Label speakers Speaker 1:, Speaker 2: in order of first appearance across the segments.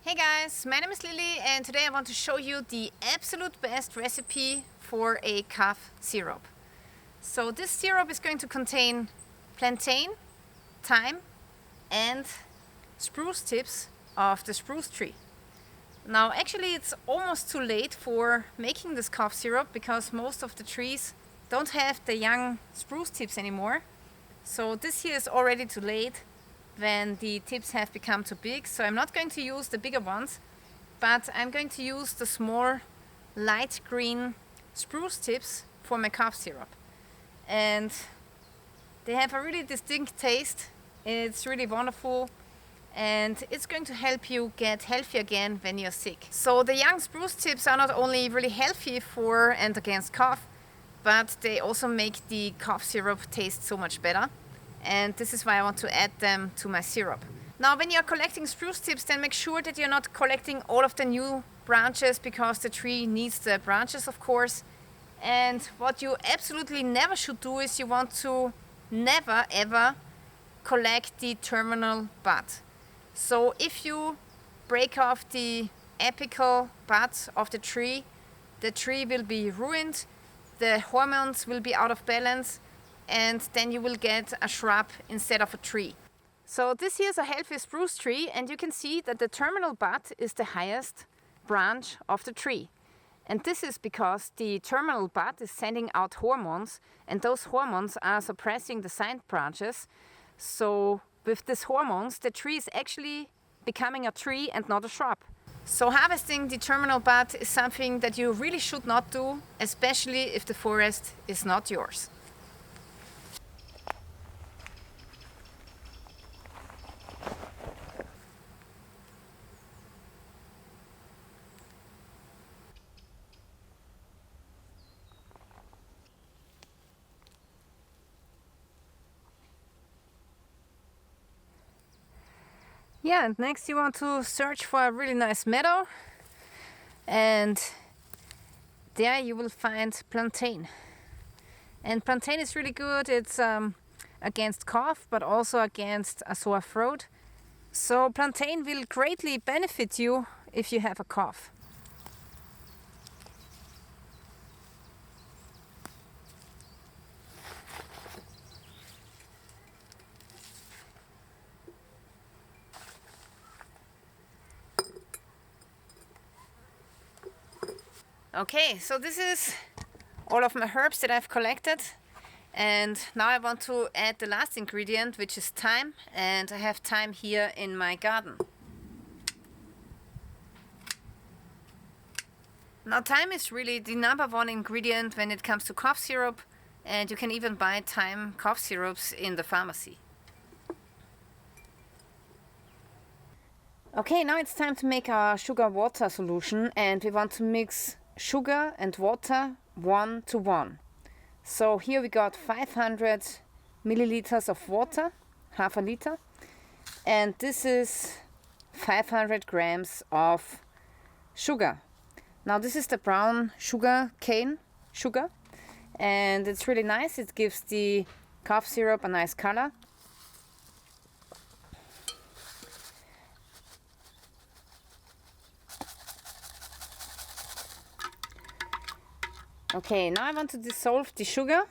Speaker 1: Hey guys, my name is Lily and today I want to show you the absolute best recipe for a cough syrup. So this syrup is going to contain plantain, thyme and spruce tips of the spruce tree. Now actually it's almost too late for making this cough syrup because most of the trees don't have the young spruce tips anymore. So this here is already too late when the tips have become too big. So I'm not going to use the bigger ones, but I'm going to use the small light green spruce tips for my cough syrup. And they have a really distinct taste. It's really wonderful and it's going to help you get healthy again when you're sick. So the young spruce tips are not only really healthy for and against cough, but they also make the cough syrup taste so much better. And this is why I want to add them to my syrup. Now when you're collecting spruce tips, then make sure that you're not collecting all of the new branches because the tree needs the branches, of course. And what you absolutely never should do is you want to never ever collect the terminal bud. So if you break off the apical bud of the tree will be ruined, the hormones will be out of balance, and then you will get a shrub instead of a tree. So this here is a healthy spruce tree and you can see that the terminal bud is the highest branch of the tree. And this is because the terminal bud is sending out hormones and those hormones are suppressing the side branches. So with these hormones the tree is actually becoming a tree and not a shrub. So harvesting the terminal bud is something that you really should not do, especially if the forest is not yours. Yeah, and next you want to search for a really nice meadow, and there you will find plantain. And plantain is really good. It's against cough but also against a sore throat. So plantain will greatly benefit you if you have a cough. Okay, so this is all of my herbs that I've collected, and now I want to add the last ingredient, which is thyme, and I have thyme here in my garden. Now thyme is really the #1 ingredient when it comes to cough syrup, and you can even buy thyme cough syrups in the pharmacy. Okay, now it's time to make our sugar water solution, and we want to mix sugar and water 1 to 1. So here we got 500 milliliters of water, half a liter, and this is 500 grams of sugar. Now this is the brown sugar cane sugar, and it's really nice. It gives the cough syrup a nice color. Okay, now I want to dissolve the sugar.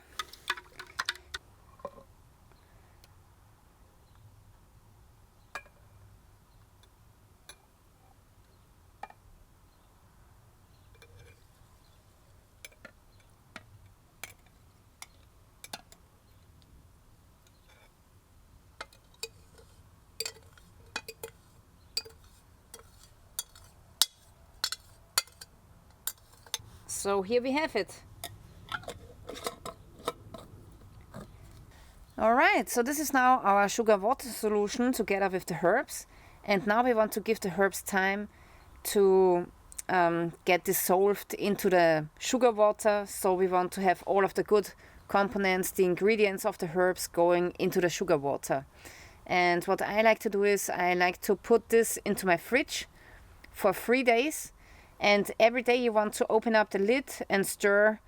Speaker 1: So here we have it. Alright, so this is now our sugar water solution together with the herbs, and now we want to give the herbs time to get dissolved into the sugar water. So we want to have all of the good components, the ingredients of the herbs going into the sugar water. And what I like to do is I like to put this into my fridge for 3 days, and every day you want to open up the lid and stir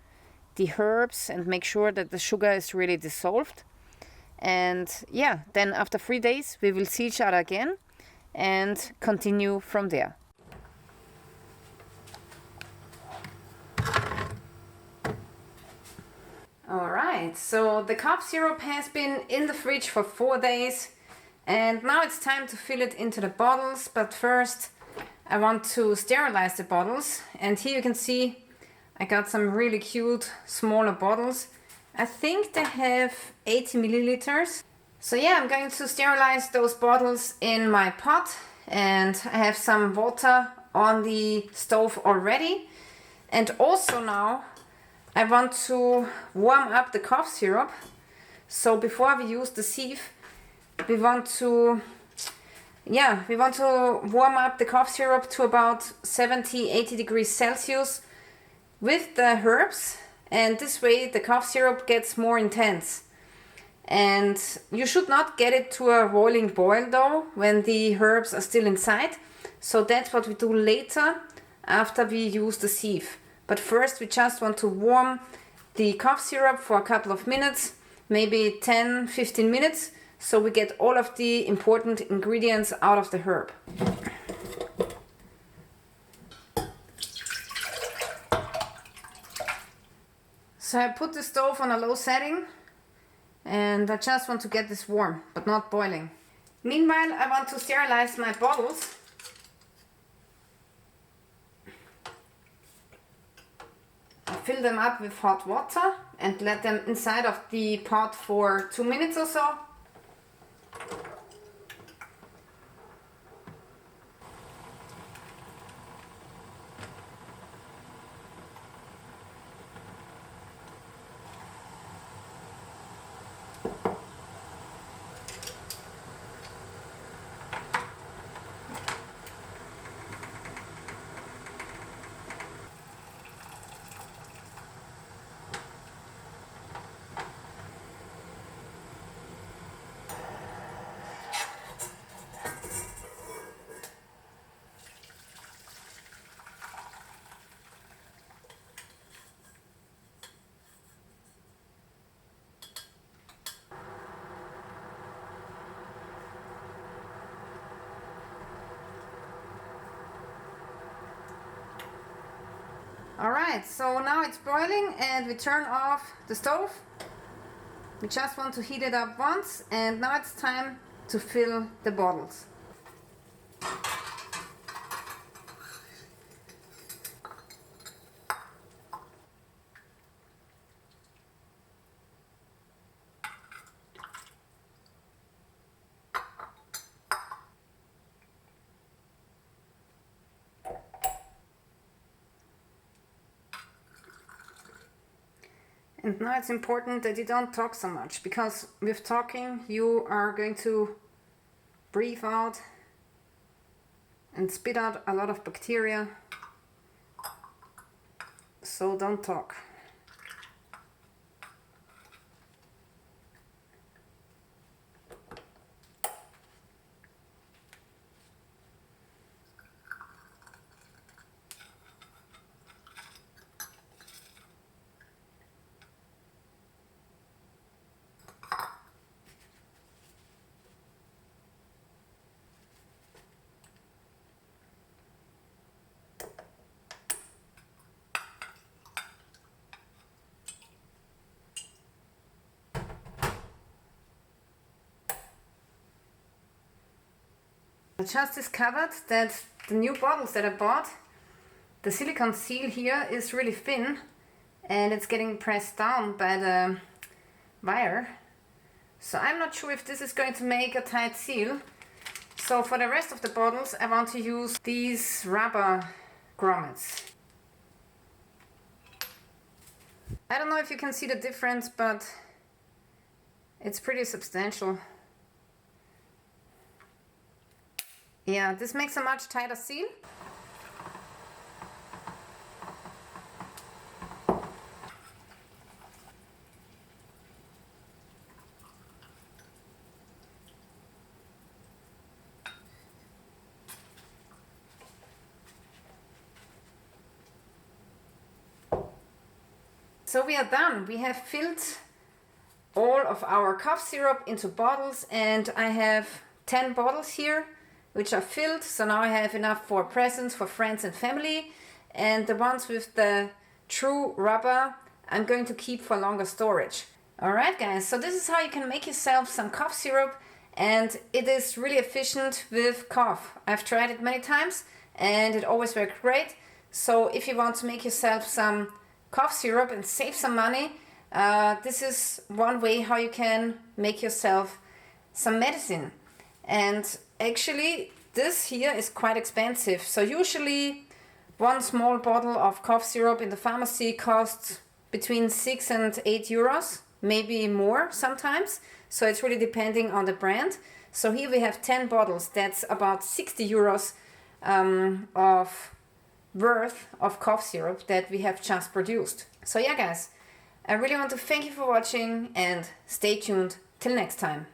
Speaker 1: the herbs and make sure that the sugar is really dissolved. And yeah, then after 3 days we will see each other again, and continue from there. Alright, so the cough syrup has been in the fridge for 4 days and now it's time to fill it into the bottles, but first I want to sterilize the bottles, and here you can see I got some really cute smaller bottles. I think they have 80 milliliters. So yeah, I'm going to sterilize those bottles in my pot, and I have some water on the stove already. And also now I want to warm up the cough syrup. So before we use the sieve, we want to warm up the cough syrup to about 70-80 degrees Celsius with the herbs, and this way the cough syrup gets more intense. And you should not get it to a rolling boil though when the herbs are still inside. So that's what we do later after we use the sieve. But first we just want to warm the cough syrup for a couple of minutes, maybe 10-15 minutes, so we get all of the important ingredients out of the herb. So I put the stove on a low setting and I just want to get this warm, but not boiling. Meanwhile, I want to sterilize my bottles. I fill them up with hot water and let them inside of the pot for 2 minutes or so. Alright, so now it's boiling and we turn off the stove. We just want to heat it up once, and now it's time to fill the bottles. And now it's important that you don't talk so much, because with talking you are going to breathe out and spit out a lot of bacteria. So don't talk. I just discovered that the new bottles that I bought, the silicone seal here is really thin and it's getting pressed down by the wire. So I'm not sure if this is going to make a tight seal. So for the rest of the bottles I want to use these rubber grommets. I don't know if you can see the difference, but it's pretty substantial. Yeah, this makes a much tighter seal. So we are done. We have filled all of our cough syrup into bottles, and I have 10 bottles here which are filled. So now I have enough for presents for friends and family. And the ones with the true rubber, I'm going to keep for longer storage. Alright guys, so this is how you can make yourself some cough syrup, and it is really efficient with cough. I've tried it many times and it always worked great. So if you want to make yourself some cough syrup and save some money, this is one way how you can make yourself some medicine. And actually this here is quite expensive. So usually one small bottle of cough syrup in the pharmacy costs between 6 and 8 euros, maybe more sometimes. So it's really depending on the brand. So here we have 10 bottles. That's about 60 euros of worth of cough syrup that we have just produced. So yeah guys, I really want to thank you for watching and stay tuned till next time.